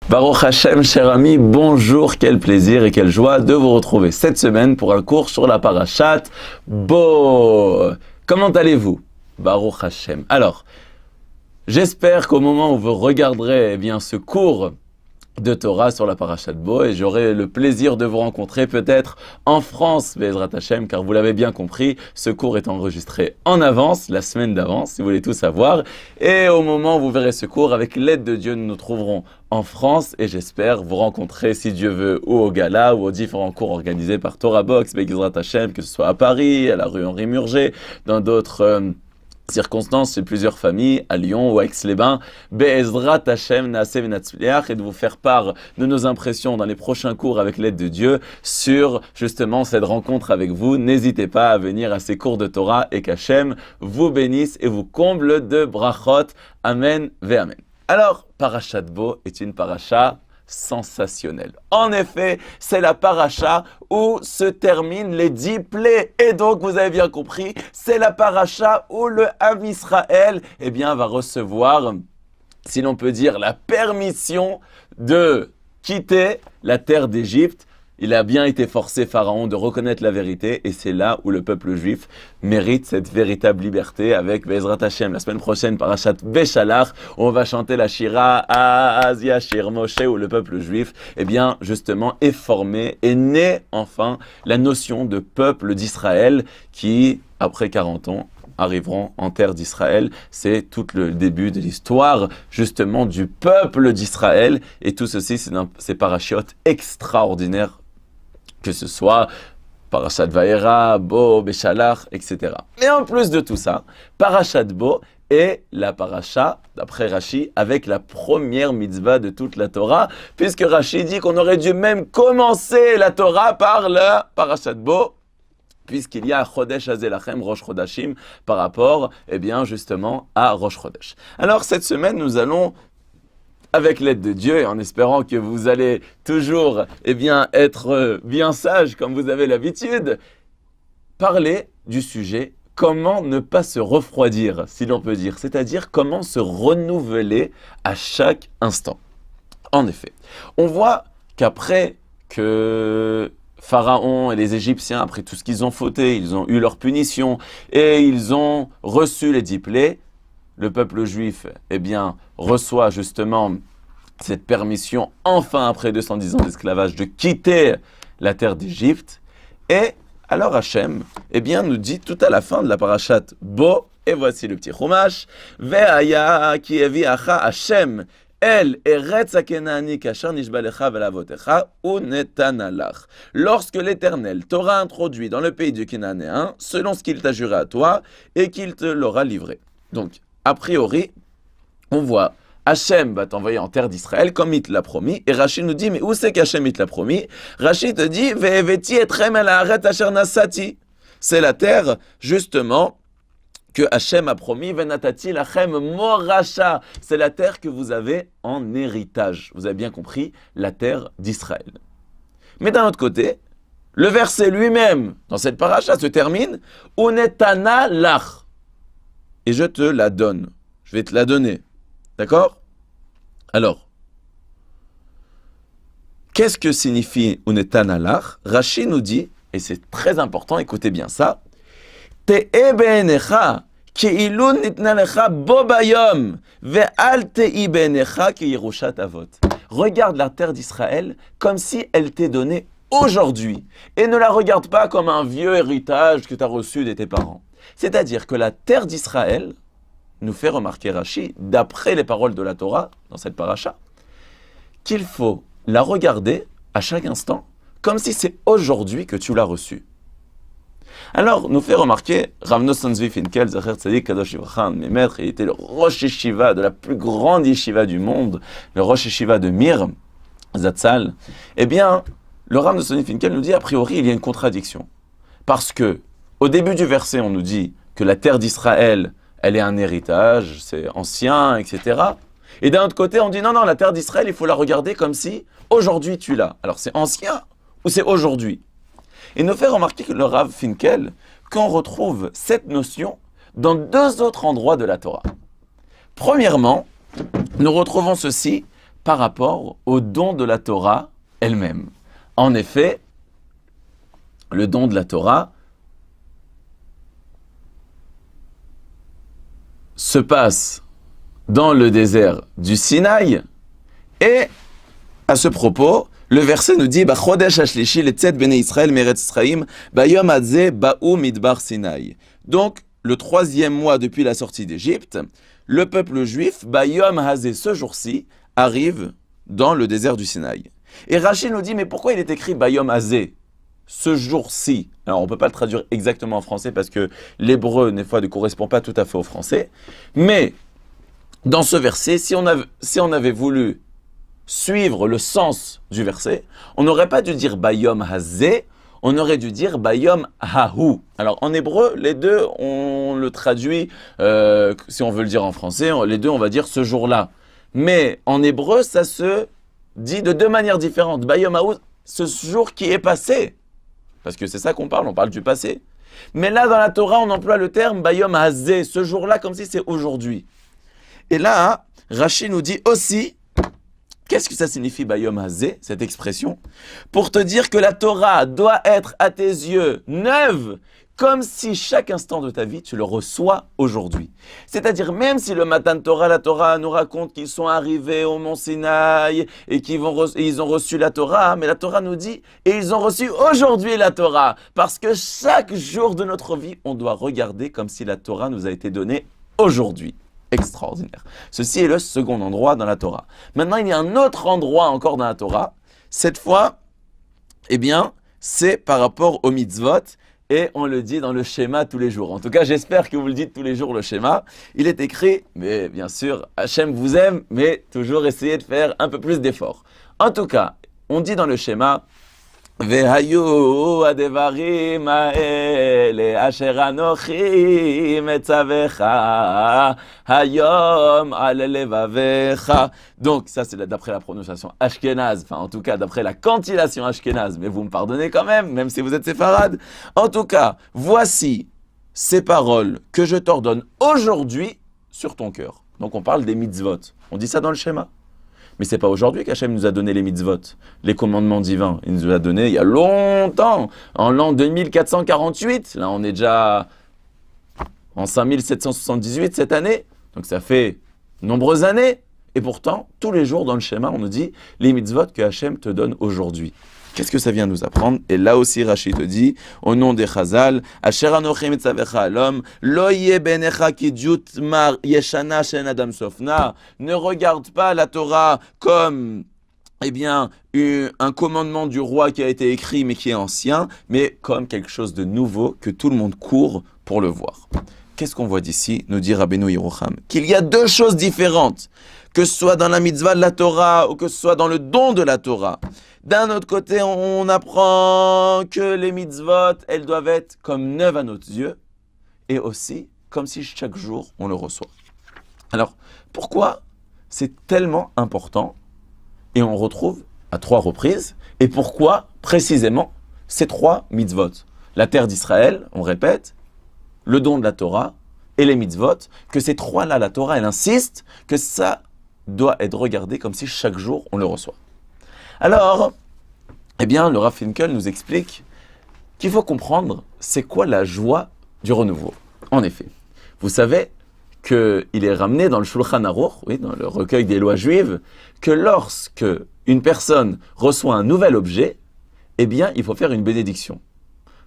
Baruch Hashem, cher ami, bonjour, quel plaisir et quelle joie de vous retrouver cette semaine pour un cours sur la parashat Bo. Comment allez-vous? Baruch Hashem. Alors, j'espère qu'au moment où vous regarderez ce cours de Torah sur la parashat Bo, et j'aurai le plaisir de vous rencontrer peut-être en France, Be'ezrat Hashem, car vous l'avez bien compris, ce cours est enregistré en avance, la semaine d'avance, si vous voulez tout savoir, et au moment où vous verrez ce cours, avec l'aide de Dieu, nous nous trouverons en France, et j'espère vous rencontrer, si Dieu veut, ou au Gala, ou aux différents cours organisés par Torah Box, Be'ezrat Hashem, que ce soit à Paris, à la rue Henri Murger, dans d'autres circonstances chez plusieurs familles, à Lyon ou à Aix-les-Bains, Be'ezrat Hashem Naaseh V'Natzliach, et de vous faire part de nos impressions dans les prochains cours avec l'aide de Dieu sur justement cette rencontre avec vous. N'hésitez pas à venir à ces cours de Torah et qu'Hashem vous bénisse et vous comble de brachot. Amen Amen. Alors, Parashat Bo est une parasha sensationnelle. En effet, c'est la paracha où se terminent les 10 plaies. Et donc, vous avez bien compris, c'est la paracha où le Ham Israël va recevoir, si l'on peut dire, la permission de quitter la terre d'Égypte. Il a bien été forcé, Pharaon, de reconnaître la vérité, et c'est là où le peuple juif mérite cette véritable liberté avec Be'ezrat Hashem. La semaine prochaine, Parashat Beshalach, on va chanter la Shira Az Yashir Moshe, où le peuple juif, justement, est formé, est né, enfin, la notion de peuple d'Israël qui, après 40 ans, arriveront en terre d'Israël. C'est tout le début de l'histoire, justement, du peuple d'Israël, et tout ceci, c'est parachiotes extraordinaires, que ce soit Parashat Vayera, Bo, Beshalach, etc. Mais en plus de tout ça, Parashat Bo est la paracha, d'après Rashi, avec la première mitzvah de toute la Torah, puisque Rashi dit qu'on aurait dû même commencer la Torah par la Parashat Bo, puisqu'il y a Chodesh Hazelachem, Rosh Chodashim, par rapport, justement, à Rosh Chodesh. Alors, cette semaine, nous allons, avec l'aide de Dieu, et en espérant que vous allez toujours, être bien sage, comme vous avez l'habitude, parler du sujet « Comment ne pas se refroidir », si l'on peut dire, c'est-à-dire comment se renouveler à chaque instant. En effet, on voit qu'après que Pharaon et les Égyptiens, après tout ce qu'ils ont fauté, ils ont eu leur punition et ils ont reçu les 10 plaies. Le peuple juif, reçoit justement cette permission, enfin après 210 ans d'esclavage, de quitter la terre d'Égypte. Et alors Hachem, nous dit tout à la fin de la parashat Bo, et voici le petit chumash, Ve'aya ki eviacha Hachem El eretz hakenaani kasher nishba lecha velavotecha unetana lach. Lorsque l'Éternel t'aura introduit dans le pays du Cananéen, selon ce qu'il t'a juré à toi, et qu'il te l'aura livré. Donc, a priori, on voit Hachem va t'envoyer en terre d'Israël comme il te l'a promis. Et Rashi nous dit, mais où c'est qu'Hachem il te l'a promis? Rashi te dit, Ve'eveti etrem el haaretz asher nasati. C'est la terre, justement, que Hachem a promis, Venatati lachem morasha. C'est la terre que vous avez en héritage. Vous avez bien compris, la terre d'Israël. Mais d'un autre côté, le verset lui-même, dans cette paracha, se termine, Unetana lach. Et je te la donne. Je vais te la donner. D'accord? Alors, qu'est-ce que signifie Unetana lach? Rashi nous dit, et c'est très important, écoutez bien ça, Te'e be'enecha ke'ilu nitna lecha bo bayom ve'al te'i be'enecha ke'yerushat avot. Regarde la terre d'Israël comme si elle t'est donnée aujourd'hui. Et ne la regarde pas comme un vieux héritage que tu as reçu de tes parents. C'est-à-dire que la terre d'Israël, nous fait remarquer Rashi, d'après les paroles de la Torah, dans cette paracha, qu'il faut la regarder à chaque instant comme si c'est aujourd'hui que tu l'as reçue. Alors, nous fait remarquer Rav Nosson Zvi Finkel, Zacher Tzadik Kadosh Livracha, mes maîtres, il était le Rosh Yeshiva de la plus grande yeshiva du monde, le Rosh Yeshiva de Mir, Zatzal. Le Rav Nosson Zvi Finkel nous dit, a priori, il y a une contradiction. Parce que, au début du verset, on nous dit que la terre d'Israël, elle est un héritage, c'est ancien, etc. Et d'un autre côté, on dit, non, la terre d'Israël, il faut la regarder comme si, aujourd'hui, tu l'as. Alors, c'est ancien ou c'est aujourd'hui? Et nous fait remarquer que le Rav Finkel, qu'on retrouve cette notion dans 2 autres endroits de la Torah. Premièrement, nous retrouvons ceci par rapport au don de la Torah elle-même. En effet, le don de la Torah se passe dans le désert du Sinaï, et à ce propos, le verset nous dit Chodesh hashlishi letzet bnei Israël meretz Tzraïm bayom hazeh ba'u midbar Sinaï. Donc, le 3e mois depuis la sortie d'Égypte, le peuple juif, bayom hazeh, ce jour-ci, arrive dans le désert du Sinaï. Et Rashi nous dit mais pourquoi il est écrit bayom hazeh, ce jour-ci? Alors, on ne peut pas le traduire exactement en français parce que l'hébreu, des fois, ne correspond pas tout à fait au français. Mais, dans ce verset, si on avait voulu suivre le sens du verset, on n'aurait pas dû dire Bayom Hazeh, on aurait dû dire Bayom Hahu. Alors en hébreu, les deux, on le traduit, si on veut le dire en français, les deux, on va dire ce jour-là. Mais en hébreu, ça se dit de deux manières différentes. Bayom Hahu, ce jour qui est passé. Parce que c'est ça qu'on parle, on parle du passé. Mais là, dans la Torah, on emploie le terme Bayom Hazeh, ce jour-là, comme si c'est aujourd'hui. Et là, Rashi nous dit aussi, qu'est-ce que ça signifie Bayom Hazeh, cette expression? Pour te dire que la Torah doit être à tes yeux neuve, comme si chaque instant de ta vie, tu le reçois aujourd'hui. C'est-à-dire, même si le matin de Torah, la Torah nous raconte qu'ils sont arrivés au Mont Sinaï et qu'ils ont reçu la Torah, mais la Torah nous dit, et ils ont reçu aujourd'hui la Torah, parce que chaque jour de notre vie, on doit regarder comme si la Torah nous a été donnée aujourd'hui. Extraordinaire. Ceci est le second endroit dans la Torah. Maintenant, il y a un autre endroit encore dans la Torah. Cette fois, eh bien, c'est par rapport au mitzvot, et on le dit dans le schéma tous les jours. En tout cas, j'espère que vous le dites tous les jours, le schéma. Il est écrit, mais bien sûr, Hachem vous aime, mais toujours essayez de faire un peu plus d'efforts. En tout cas, on dit dans le schéma, Vehayu adevarim haele asher anochi metzavecha hayom al levavecha. Donc ça c'est d'après la prononciation ashkénaze, enfin en tout cas d'après la cantillation ashkénaze, mais vous me pardonnez quand même si vous êtes séfarade. En tout cas, voici ces paroles que je t'ordonne aujourd'hui sur ton cœur. Donc on parle des mitzvot. On dit ça dans le schéma. Mais c'est pas aujourd'hui qu'Hachem nous a donné les mitzvot, les commandements divins. Il nous a donné il y a longtemps, en l'an 2448. Là, on est déjà en 5778 cette année. Donc ça fait nombreuses années. Et pourtant, tous les jours dans le schéma, on nous dit les mitzvot que Hachem te donne aujourd'hui. Qu'est-ce que ça vient nous apprendre? Et là aussi, Rashi te dit, au nom des Chazal, Asher anochi mitzavecha alom, lo yeh benecha kidjut mar yeshana shen adam sofna. Ne regarde pas la Torah comme, eh bien, un commandement du roi qui a été écrit mais qui est ancien, mais comme quelque chose de nouveau que tout le monde court pour le voir. Qu'est-ce qu'on voit d'ici? Nous dit Rabbeinu Yerucham, qu'il y a deux choses différentes, que ce soit dans la mitzvah de la Torah ou que ce soit dans le don de la Torah. D'un autre côté, on apprend que les mitzvot, elles doivent être comme neuves à nos yeux, et aussi comme si chaque jour on le reçoit. Alors, pourquoi c'est tellement important, et on retrouve à 3 reprises, et pourquoi précisément ces 3 mitzvot? La terre d'Israël, on répète, le don de la Torah et les mitzvot, que ces 3-là, la Torah, elle insiste que ça doit être regardé comme si chaque jour on le reçoit. Alors, eh bien, le Rav Finkel nous explique qu'il faut comprendre c'est quoi la joie du renouveau. En effet, vous savez qu'il est ramené dans le Shulchan Aruch, oui, dans le recueil des lois juives, que lorsque une personne reçoit un nouvel objet, eh bien, il faut faire une bénédiction.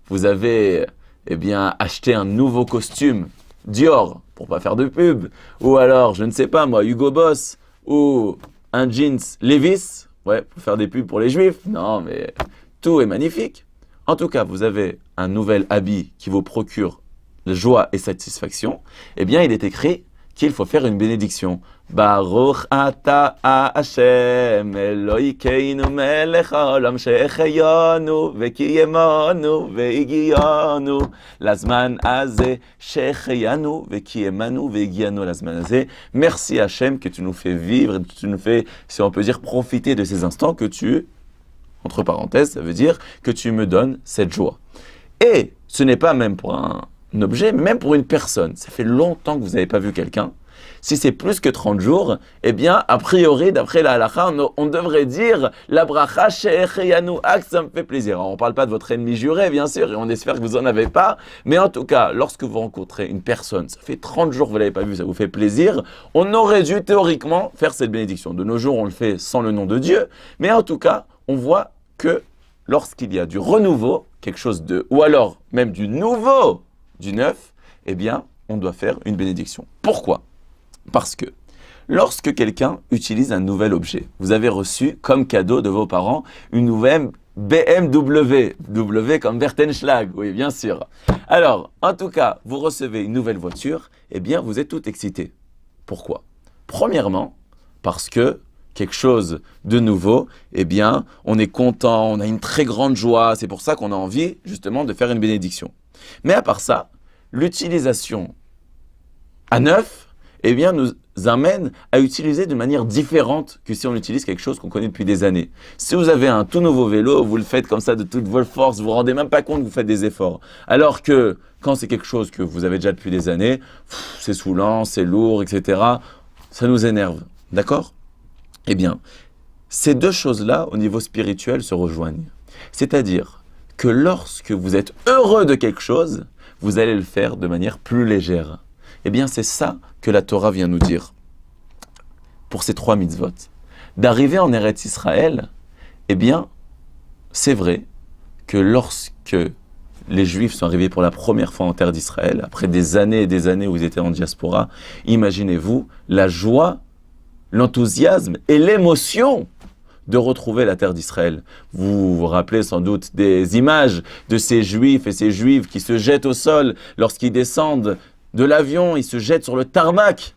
Vous avez, eh bien, acheté un nouveau costume Dior, pour pas faire de pub, ou alors, je ne sais pas moi, Hugo Boss, ou un jeans Levi's, ouais, pour faire des pubs pour les juifs. Non, mais tout est magnifique. En tout cas, vous avez un nouvel habit qui vous procure joie et satisfaction. Eh bien, il est écrit qu'il faut faire une bénédiction. Baruch ata Hashem Elokeinu melech haolam shehecheyonu vekiyemonu veigiyonu lazman hazeh shehecheyanu vekiyemanu veigiyanu lazman hazeh. Merci Hashem que tu nous fais vivre, que tu nous fais, si on peut dire, profiter de ces instants que tu, entre parenthèses, ça veut dire que tu me donnes cette joie. Et ce n'est pas même pour un objet, mais même pour une personne. Ça fait longtemps que vous n'avez pas vu quelqu'un. Si c'est plus que 30 jours, eh bien, a priori, d'après la halakha, on devrait dire la bracha she'echeyanu ak, ça me fait plaisir. Alors, on ne parle pas de votre ennemi juré, bien sûr, et on espère que vous n'en avez pas. Mais en tout cas, lorsque vous rencontrez une personne, ça fait 30 jours que vous ne l'avez pas vu, ça vous fait plaisir, on aurait dû théoriquement faire cette bénédiction. De nos jours, on le fait sans le nom de Dieu. Mais en tout cas, on voit que lorsqu'il y a du renouveau, quelque chose de, ou alors même du nouveau, du neuf, eh bien, on doit faire une bénédiction. Pourquoi ? Parce que lorsque quelqu'un utilise un nouvel objet, vous avez reçu comme cadeau de vos parents une nouvelle BMW, W comme Bertenschlag, oui, bien sûr. Alors, en tout cas, vous recevez une nouvelle voiture, eh bien, vous êtes tout excité. Pourquoi ? Premièrement, parce que quelque chose de nouveau, eh bien, on est content, on a une très grande joie. C'est pour ça qu'on a envie, justement, de faire une bénédiction. Mais à part ça, l'utilisation à neuf, eh bien, nous amène à utiliser de manière différente que si on utilise quelque chose qu'on connaît depuis des années. Si vous avez un tout nouveau vélo, vous le faites comme ça de toutes vos forces, vous ne vous rendez même pas compte que vous faites des efforts. Alors que quand c'est quelque chose que vous avez déjà depuis des années, c'est saoulant, c'est lourd, etc., ça nous énerve. D'accord ? Eh bien, ces deux choses-là, au niveau spirituel, se rejoignent. C'est-à-dire que lorsque vous êtes heureux de quelque chose, vous allez le faire de manière plus légère. Eh bien, c'est ça que la Torah vient nous dire pour ces 3 mitzvot. D'arriver en Eretz Israël, eh bien, c'est vrai que lorsque les Juifs sont arrivés pour la première fois en terre d'Israël, après des années et des années où ils étaient en diaspora, imaginez-vous la joie, l'enthousiasme et l'émotion de retrouver la terre d'Israël. Vous vous rappelez sans doute des images de ces Juifs et ces Juives qui se jettent au sol lorsqu'ils descendent de l'avion, ils se jettent sur le tarmac,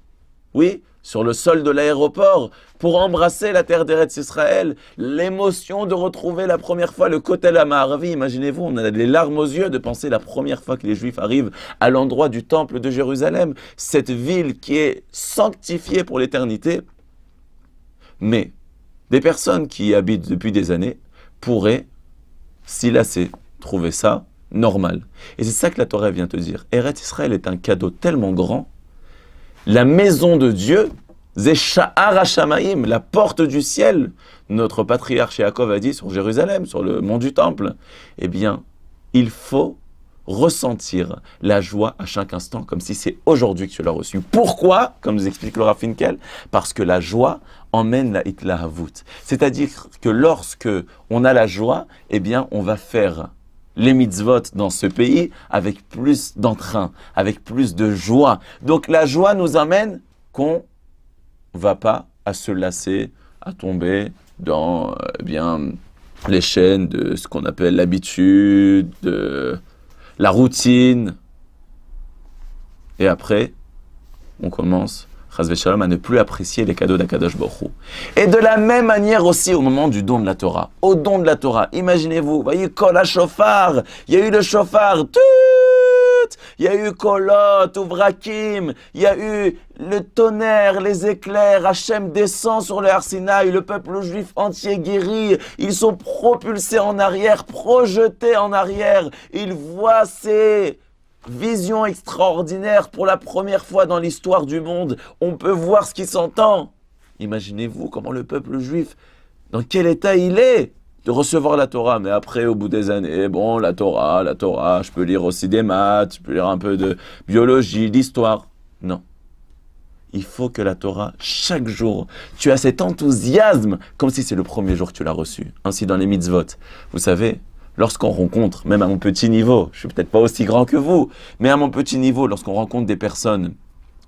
oui, sur le sol de l'aéroport, pour embrasser la terre d'Eretz Israël. L'émotion de retrouver la première fois le Kotel HaMa'aravi. Imaginez-vous, on a les larmes aux yeux de penser la première fois que les Juifs arrivent à l'endroit du temple de Jérusalem, cette ville qui est sanctifiée pour l'éternité. Mais des personnes qui y habitent depuis des années pourraient s'y lasser, trouver ça normal. Et c'est ça que la Torah vient te dire. Eretz Israël est un cadeau tellement grand. La maison de Dieu, Zé Sha'ar HaShamayim, la porte du ciel, notre patriarche Yaakov a dit sur Jérusalem, sur le mont du Temple, eh bien, il faut ressentir la joie à chaque instant, comme si c'est aujourd'hui que tu l'as reçu. Pourquoi ? Comme nous explique le Rav Finkel, parce que la joie emmène la hitlahavut. C'est-à-dire que lorsque on a la joie, eh bien, on va faire les mitzvot dans ce pays avec plus d'entrain, avec plus de joie. Donc la joie nous amène qu'on ne va pas à se lasser, à tomber dans les chaînes de ce qu'on appelle l'habitude, de la routine. Et après, on commence, chas v'shalom, à ne plus apprécier les cadeaux d'Akadosh Baruch Hu. Et de la même manière aussi au moment du don de la Torah. Au don de la Torah, imaginez-vous, voyez, kol ha-shofar, il y a eu le shofar, il y a eu kolot, uvrakim, il y a eu le tonnerre, les éclairs, Hachem descend sur le Har Sinaï, le peuple juif entier guéri, ils sont propulsés en arrière, projetés en arrière, ils voient ces vision extraordinaire pour la première fois dans l'histoire du monde. On peut voir ce qui s'entend. Imaginez-vous comment le peuple juif, dans quel état il est de recevoir la Torah. Mais après, au bout des années, bon, la Torah, je peux lire aussi des maths, je peux lire un peu de biologie, d'histoire. Non. Il faut que la Torah, chaque jour, tu as cet enthousiasme, comme si c'est le premier jour que tu l'as reçu. Ainsi dans les mitzvot. Vous savez, lorsqu'on rencontre, même à mon petit niveau, je suis peut-être pas aussi grand que vous, mais à mon petit niveau, lorsqu'on rencontre des personnes,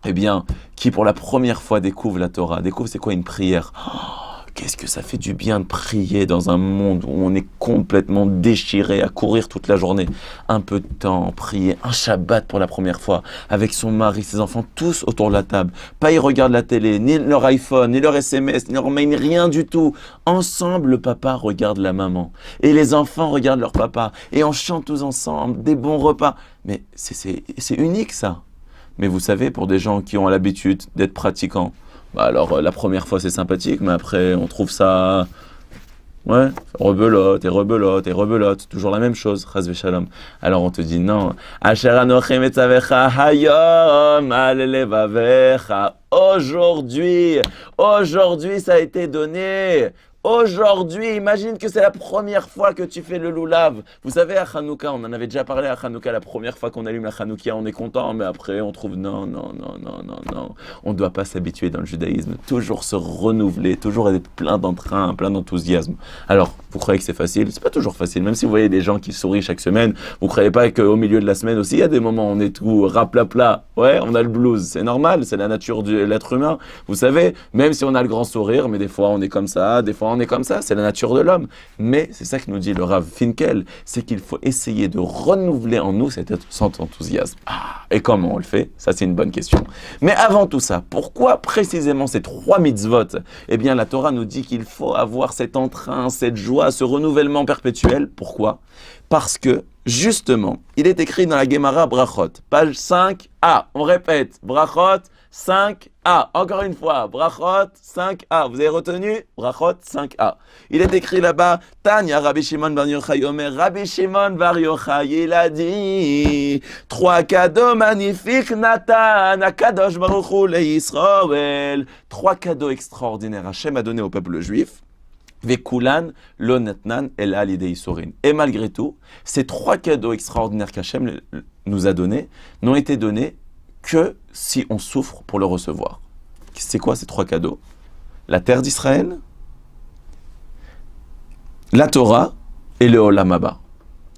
eh bien, qui pour la première fois découvrent la Torah, découvrent c'est quoi une prière. Qu'est-ce que ça fait du bien de prier dans un monde où on est complètement déchiré à courir toute la journée. Un peu de temps, prier, un Shabbat pour la première fois, avec son mari, ses enfants, tous autour de la table. Pas ils regardent la télé, ni leur iPhone, ni leur SMS, ni leur mail, rien du tout. Ensemble, le papa regarde la maman. Et les enfants regardent leur papa. Et on chante tous ensemble, des bons repas. Mais c'est unique ça. Mais vous savez, pour des gens qui ont l'habitude d'être pratiquants, alors, la première fois, c'est sympathique, mais après, on trouve ça... Ouais, rebelote, et rebelote, et rebelote. Toujours la même chose, chas v'shalom. Alors, on te dit non. Asher anochem etzavecha hayom al levavecha. aujourd'hui. Aujourd'hui, ça a été donné. Aujourd'hui, imagine que c'est la première fois que tu fais le loulav. Vous savez, à Hanouka, on en avait déjà parlé à Hanouka, la première fois qu'on allume la Hanoukia, on est content, mais après, on trouve non. On ne doit pas s'habituer dans le judaïsme, toujours se renouveler, toujours être plein d'entrain, plein d'enthousiasme. Alors, vous croyez que c'est facile? C'est pas toujours facile. Même si vous voyez des gens qui sourient chaque semaine, vous croyez pas qu'au milieu de la semaine aussi, il y a des moments où on est tout raplapla. Ouais, on a le blues. C'est normal, c'est la nature de l'être humain. Vous savez, même si on a le grand sourire, mais des fois on est comme ça, des fois on est comme ça, c'est la nature de l'homme. Mais c'est ça que nous dit le Rav Finkel, c'est qu'il faut essayer de renouveler en nous cet enthousiasme. Et comment on le fait? Ça, c'est une bonne question. Mais avant tout ça, pourquoi précisément ces 3 mitzvot? Eh bien, la Torah nous dit qu'il faut avoir cet entrain, cette joie, ce renouvellement perpétuel. Pourquoi? Parce que, justement, il est écrit dans la Gemara Brachot, page 5a. On répète, Brachot 5a. Encore une fois, Brachot 5a. Vous avez retenu? Brachot 5a. Il est écrit là-bas, Tanya Rabbi Shimon Bar Yochai Omer, Rabbi Shimon Bar Yochai, il a dit, 3 cadeaux magnifiques, Nathan, Akadosh Baruch Hu leIsraël. 3 cadeaux extraordinaires Hachem a donné au peuple juif. Vekulan, lo natnan, el alidei sorin. Et malgré tout, ces 3 cadeaux extraordinaires qu'Hachem nous a donnés n'ont été donnés que si on souffre pour le recevoir. C'est quoi ces 3 cadeaux? La terre d'Israël, la Torah et le Olam Haba.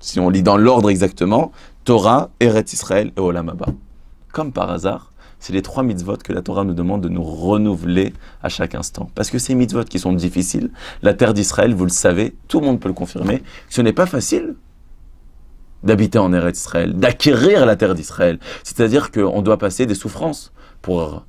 Si on lit dans l'ordre exactement, Torah, Eretz Israël et Olam Haba. Comme par hasard, c'est les 3 mitzvot que la Torah nous demande de nous renouveler à chaque instant. Parce que ces mitzvot qui sont difficiles, la terre d'Israël, vous le savez, tout le monde peut le confirmer, ce n'est pas facile d'habiter en Eretz Israël, d'acquérir la terre d'Israël. C'est-à-dire qu'on doit passer des souffrances. Pour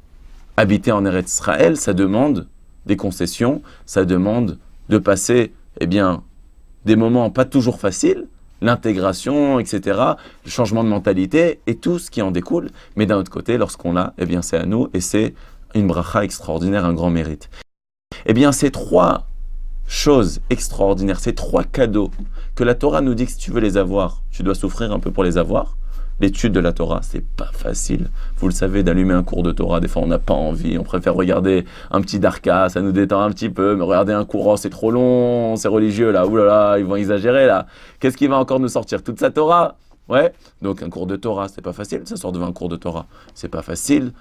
habiter en Eretz Israël, ça demande des concessions, ça demande de passer, des moments pas toujours faciles, l'intégration, etc., le changement de mentalité et tout ce qui en découle. Mais d'un autre côté, lorsqu'on l'a, c'est à nous et c'est une bracha extraordinaire, un grand mérite. Ces 3 choses extraordinaires, ces 3 cadeaux que la Torah nous dit que si tu veux les avoir, tu dois souffrir un peu pour les avoir. L'étude de la Torah, c'est pas facile. Vous le savez, d'allumer un cours de Torah, des fois on n'a pas envie, on préfère regarder un petit Darka, ça nous détend un petit peu, mais regarder un cours, c'est trop long, c'est religieux là, oulala, ils vont exagérer là. Qu'est-ce qui va encore nous sortir? Toute sa Torah? Ouais. Donc un cours de Torah, c'est pas facile, ça sort devant un cours de Torah. C'est pas facile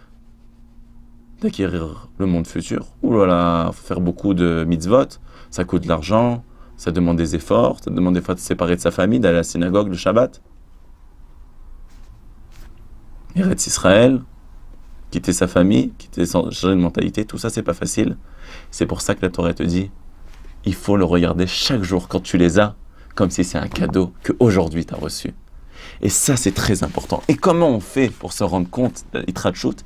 d'acquérir le monde futur. Oulala, faut faire beaucoup de mitzvot, ça coûte de l'argent, ça demande des efforts, ça demande des fois de se séparer de sa famille, d'aller à la synagogue le Shabbat. Eretz Israël, quitter sa famille, changer de mentalité, tout ça c'est pas facile. C'est pour ça que la Torah te dit, il faut le regarder chaque jour quand tu les as, comme si c'est un cadeau qu'aujourd'hui tu as reçu. Et ça c'est très important. Et comment on fait pour se rendre compte de l'Itratchout?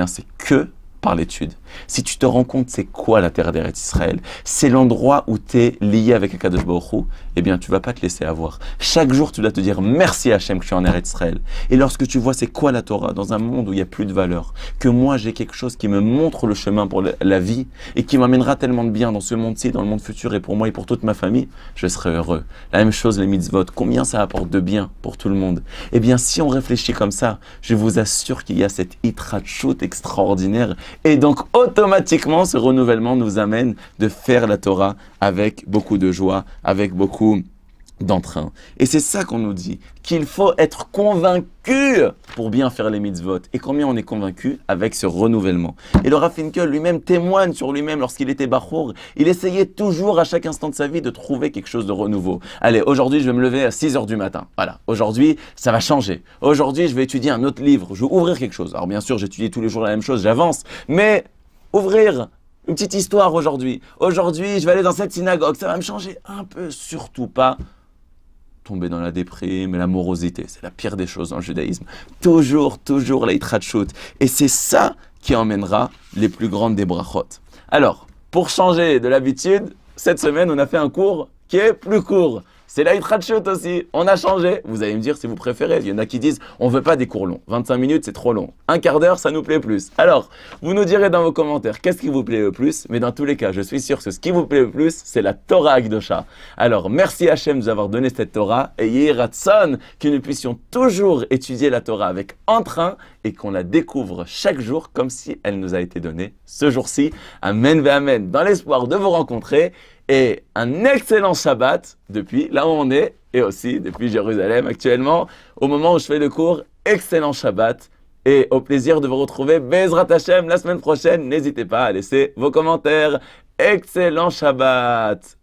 C'est que par l'étude. Si tu te rends compte c'est quoi la terre d'Eretz Israël, c'est l'endroit où tu es lié avec Akadosh Baruch Hu, tu vas pas te laisser avoir. Chaque jour tu dois te dire merci Hachem que je suis en Eretz Israël. Et lorsque tu vois c'est quoi la Torah dans un monde où il n'y a plus de valeur, que moi j'ai quelque chose qui me montre le chemin pour la vie et qui m'amènera tellement de bien dans ce monde-ci, dans le monde futur et pour moi et pour toute ma famille, je serai heureux. La même chose les mitzvot, combien ça apporte de bien pour tout le monde? Si on réfléchit comme ça, je vous assure qu'il y a cette Itratchout extraordinaire. Et donc, automatiquement, ce renouvellement nous amène de faire la Torah avec beaucoup de joie, avec beaucoup d'entrain. Et c'est ça qu'on nous dit, qu'il faut être convaincu pour bien faire les mitzvot. Et combien on est convaincu avec ce renouvellement. Et le Rav Finkel lui-même témoigne sur lui-même lorsqu'il était bachour. Il essayait toujours à chaque instant de sa vie de trouver quelque chose de renouveau. Allez, aujourd'hui je vais me lever à 6h du matin. Voilà, aujourd'hui ça va changer. Aujourd'hui je vais étudier un autre livre, je vais ouvrir quelque chose. Alors bien sûr j'étudie tous les jours la même chose, j'avance. Mais ouvrir une petite histoire aujourd'hui. Aujourd'hui je vais aller dans cette synagogue, ça va me changer un peu, surtout pas tomber dans la déprime et la morosité. C'est la pire des choses dans le judaïsme. Toujours la Itratchout. Et c'est ça qui emmènera les plus grandes des brachot. Alors, pour changer de l'habitude, cette semaine, on a fait un cours qui est plus court. C'est la Itratchout aussi. On a changé. Vous allez me dire si vous préférez. Il y en a qui disent, on ne veut pas des cours longs. 25 minutes, c'est trop long. Un quart d'heure, ça nous plaît plus. Alors, vous nous direz dans vos commentaires qu'est-ce qui vous plaît le plus. Mais dans tous les cas, je suis sûr que ce qui vous plaît le plus, c'est la Torah Akdosha. Alors, merci Hachem de nous avoir donné cette Torah. Et Yehi Ratson, que nous puissions toujours étudier la Torah avec entrain et qu'on la découvre chaque jour comme si elle nous a été donnée ce jour-ci. Amen ve amen, dans l'espoir de vous rencontrer et un excellent Shabbat depuis là où on est et aussi depuis Jérusalem actuellement au moment où je fais le cours. Excellent Shabbat et au plaisir de vous retrouver Bezrat Hashem la semaine prochaine. N'hésitez pas à laisser vos commentaires. Excellent Shabbat!